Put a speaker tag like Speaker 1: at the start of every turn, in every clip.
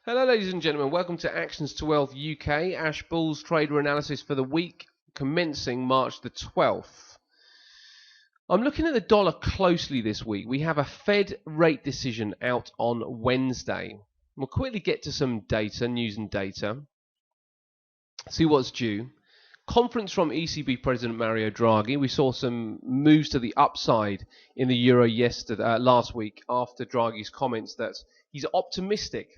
Speaker 1: Hello, ladies and gentlemen. Welcome to Actions to Wealth UK, Ash Bulls trader analysis for the week commencing March the 12th. I'm looking at the dollar closely this week. We have a Fed rate decision out on Wednesday. We'll quickly get to some data, news and data, see what's due. Conference from ECB President Mario Draghi. We saw some moves to the upside in the euro last week after Draghi's comments that he's optimistic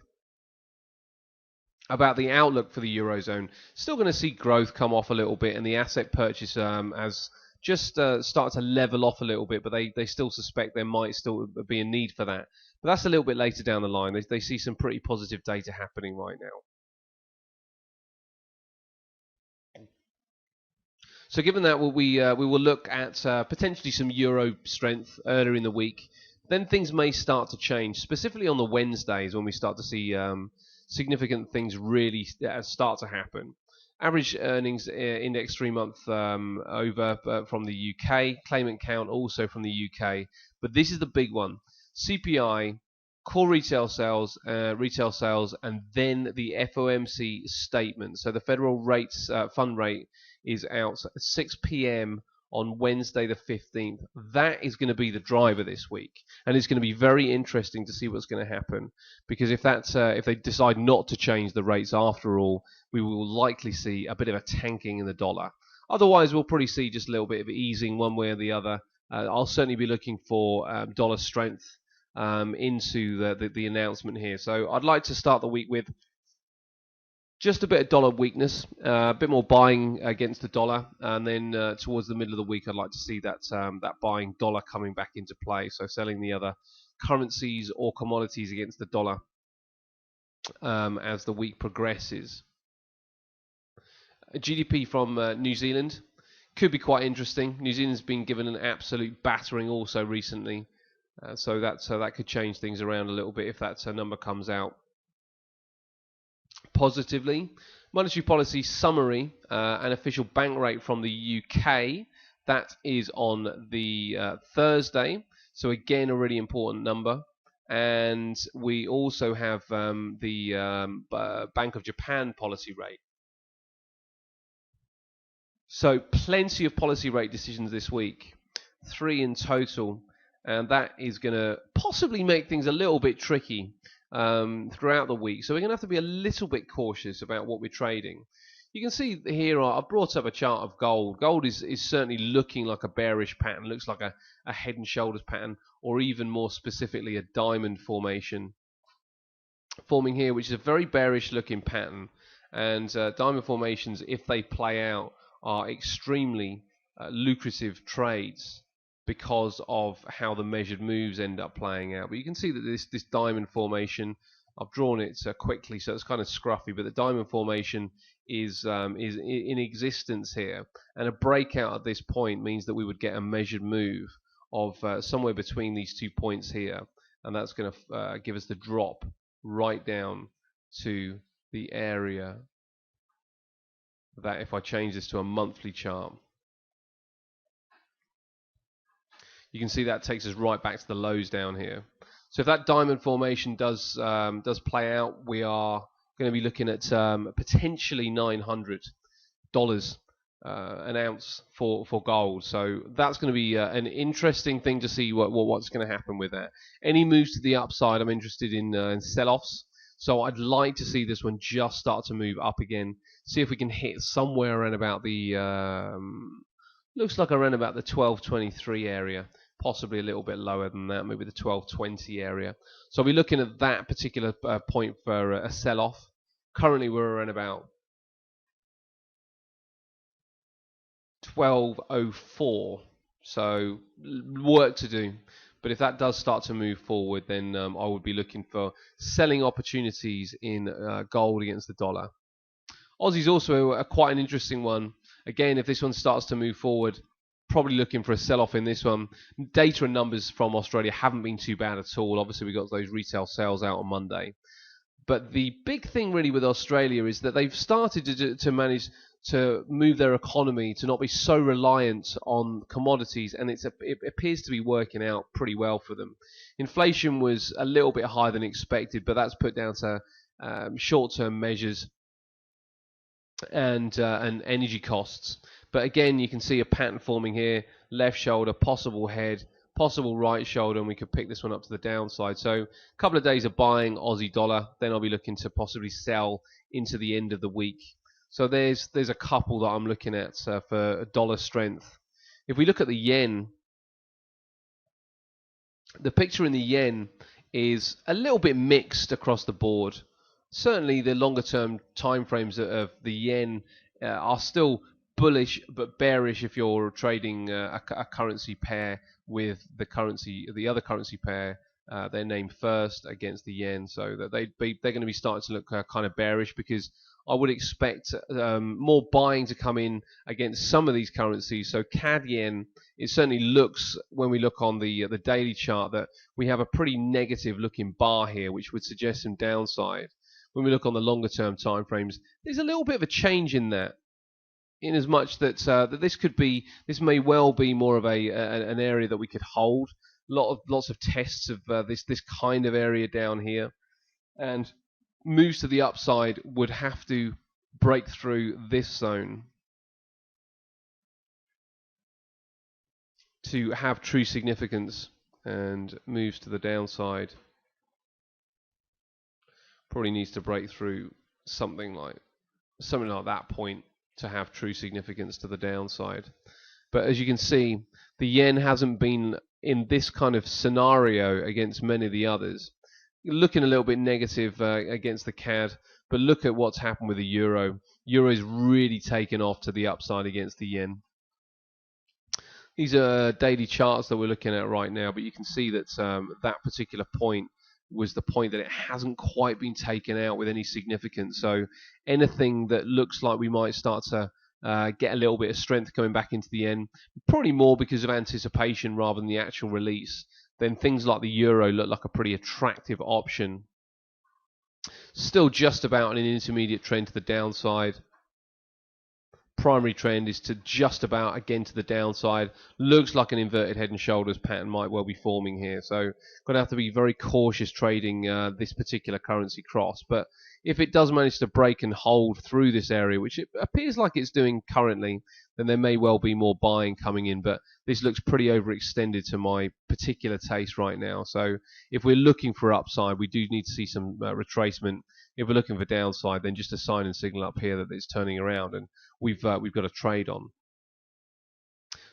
Speaker 1: about the outlook for the Eurozone. Still going to see growth come off a little bit, and the asset purchase has just started to level off a little bit, but they still suspect there might still be a need for that. But that's a little bit later down the line. They see some pretty positive data happening right now. So given that, we will look at potentially some euro strength earlier in the week. Then things may start to change, specifically on the Wednesdays when we start to see significant things really start to happen. Average earnings index 3-month over from the UK, claimant count also from the UK, but this is the big one: CPI, core retail sales, and then the FOMC statement. So the federal rates fund rate is out at 6 p.m. on Wednesday the 15th. That is going to be the driver this week, and it's going to be very interesting to see what's going to happen, because if they decide not to change the rates after all, we will likely see a bit of a tanking in the dollar. Otherwise, we'll probably see just a little bit of easing one way or the other. I'll certainly be looking for dollar strength into the announcement here. So I'd like to start the week with just a bit of dollar weakness, a bit more buying against the dollar, and then towards the middle of the week, I'd like to see that buying dollar coming back into play. So selling the other currencies or commodities against the dollar as the week progresses. GDP from New Zealand could be quite interesting. New Zealand's been given an absolute battering also recently, so that could change things around a little bit if that number comes out positively. Monetary policy summary and official bank rate from the UK. That is on the Thursday. So again, a really important number. And we also have the Bank of Japan policy rate. So plenty of policy rate decisions this week, 3 in total. And that is going to possibly make things a little bit tricky throughout the week. So we're going to have to be a little bit cautious about what we're trading. You can see here I've brought up a chart of gold. Gold is certainly looking like a bearish pattern, looks like a head and shoulders pattern, or even more specifically a diamond formation forming here, which is a very bearish looking pattern. And diamond formations, if they play out, are extremely lucrative trades because of how the measured moves end up playing out. But you can see that this diamond formation, I've drawn it quickly, so it's kind of scruffy, but the diamond formation is in existence here, and a breakout at this point means that we would get a measured move of somewhere between these 2 points here, and that's going to give us the drop right down to the area that, if I change this to a monthly chart, you can see that takes us right back to the lows down here. So if that diamond formation does play out, we are going to be looking at potentially $900 an ounce for gold. So that's going to be an interesting thing to see what's going to happen with that. Any moves to the upside, I'm interested in sell-offs. So I'd like to see this one just start to move up again. See if we can hit somewhere around about the looks like around about the 1223 area. Possibly a little bit lower than that, maybe the 1220 area. So I'll be looking at that particular point for a sell-off. Currently we're around about 1204, so work to do. But if that does start to move forward, then I would be looking for selling opportunities in gold against the dollar. Aussie's also quite an interesting one. Again, if this one starts to move forward, probably looking for a sell-off in this one. Data and numbers from Australia haven't been too bad at all. Obviously, we got those retail sales out on Monday. But the big thing really with Australia is that they've started to manage to move their economy to not be so reliant on commodities, and it appears to be working out pretty well for them. Inflation was a little bit higher than expected, but that's put down to short-term measures and energy costs. But again, you can see a pattern forming here: left shoulder, possible head, possible right shoulder, and we could pick this one up to the downside. So a couple of days of buying Aussie dollar, then I'll be looking to possibly sell into the end of the week. So there's a couple that I'm looking at for dollar strength. If we look at the yen, the picture in the yen is a little bit mixed across the board. Certainly the longer term timeframes of the yen are still bullish but bearish if you're trading a currency pair with the other currency pair, they're named first against the yen, so that they're going to be starting to look kind of bearish, because I would expect more buying to come in against some of these currencies. So CAD yen, it certainly looks, when we look on the daily chart, that we have a pretty negative looking bar here, which would suggest some downside. When we look on the longer term time frames, there's a little bit of a change in that, in as much that this may well be more of an area that we could hold. Lots of tests of this kind of area down here, and moves to the upside would have to break through this zone to have true significance, and moves to the downside probably needs to break through something like that point to have true significance to the downside. But as you can see, the yen hasn't been in this kind of scenario against many of the others. You're looking a little bit negative against the CAD, but look at what's happened with the euro. Euro's really taken off to the upside against the yen. These are daily charts that we're looking at right now, but you can see that that particular point was the point that it hasn't quite been taken out with any significance. So anything that looks like we might start to get a little bit of strength coming back into the yen, probably more because of anticipation rather than the actual release, then things like the euro look like a pretty attractive option. Still just about an intermediate trend to the downside. Primary trend is to just about again to the downside. Looks like an inverted head and shoulders pattern might well be forming here, so going to have to be very cautious trading this particular currency cross. But if it does manage to break and hold through this area, which it appears like it's doing currently, then there may well be more buying coming in. But this looks pretty overextended to my particular taste right now. So if we're looking for upside, we do need to see some retracement. If we're looking for downside, then just a sign and signal up here that it's turning around, and we've got a trade on.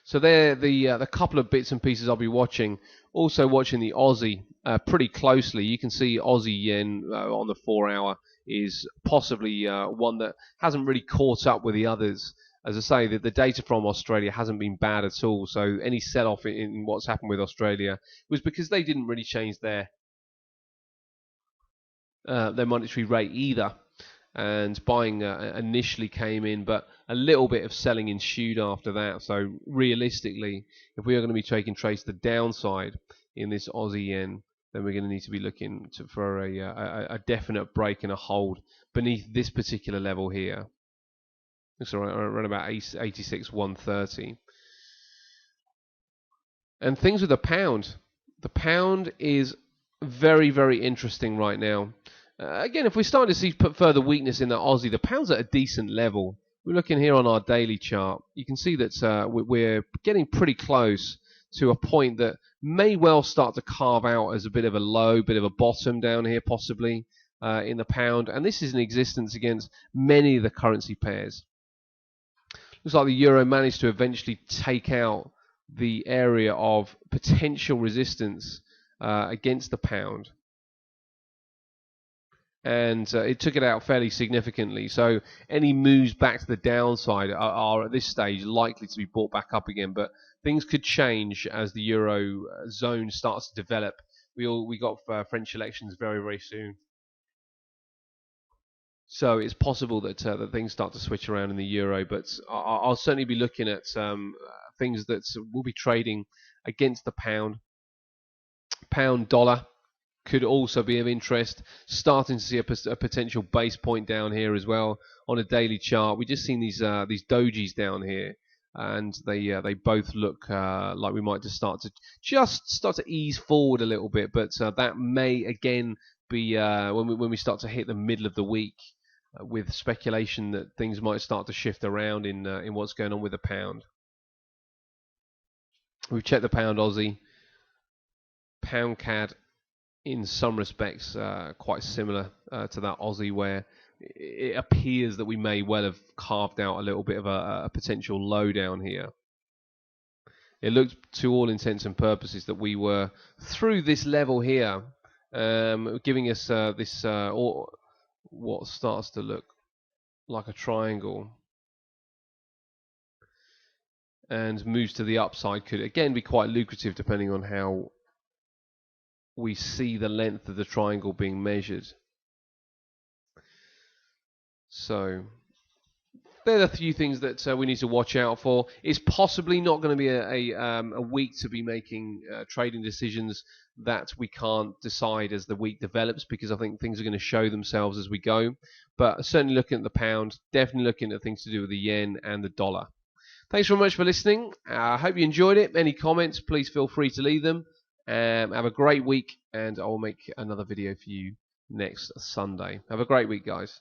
Speaker 1: So there, the couple of bits and pieces I'll be watching. Also watching the Aussie pretty closely. You can see Aussie yen on the 4 hour is possibly one that hasn't really caught up with the others. As I say, the data from Australia hasn't been bad at all. So any sell-off in what's happened with Australia was because they didn't really change their monetary rate either, and buying initially came in, but a little bit of selling ensued after that. So realistically, if we are going to be taking trades to the downside in this Aussie yen, then we're going to need to be looking for a definite break and a hold beneath this particular level here. Looks around about 86.130. And things with the pound. The pound is very, very interesting right now. Again, if we're starting to see further weakness in the Aussie, the pound's at a decent level. We're looking here on our daily chart. You can see that we're getting pretty close to a point that may well start to carve out as a bit of a low, bit of a bottom down here possibly in the pound. And this is in existence against many of the currency pairs. Looks like the euro managed to eventually take out the area of potential resistance against the pound. And it took it out fairly significantly. So any moves back to the downside are at this stage likely to be brought back up again. But things could change as the euro zone starts to develop. We got French elections very, very soon. So it's possible that that things start to switch around in the euro. But I'll certainly be looking at things that will be trading against the pound. Pound dollar could also be of interest. Starting to see a potential base point down here as well on a daily chart. We just seen these dojis down here, and they both look like we might just start to ease forward a little bit. But that may again be when we start to hit the middle of the week, with speculation that things might start to shift around in what's going on with the pound. We've checked the pound Aussie, pound CAD. In some respects, quite similar to that Aussie, where it appears that we may well have carved out a little bit of a potential low down here. It looked, to all intents and purposes, that we were through this level here, giving us what starts to look like a triangle, and moves to the upside could again be quite lucrative depending on how we see the length of the triangle being measured. So there are a few things that we need to watch out for. It's possibly not going to be a week to be making trading decisions that we can't decide as the week develops, because I think things are going to show themselves as we go. But certainly looking at the pound, definitely looking at things to do with the yen and the dollar. Thanks very much for listening. I hope you enjoyed it. Any comments, please feel free to leave them. Have a great week, and I will make another video for you next Sunday. Have a great week, guys.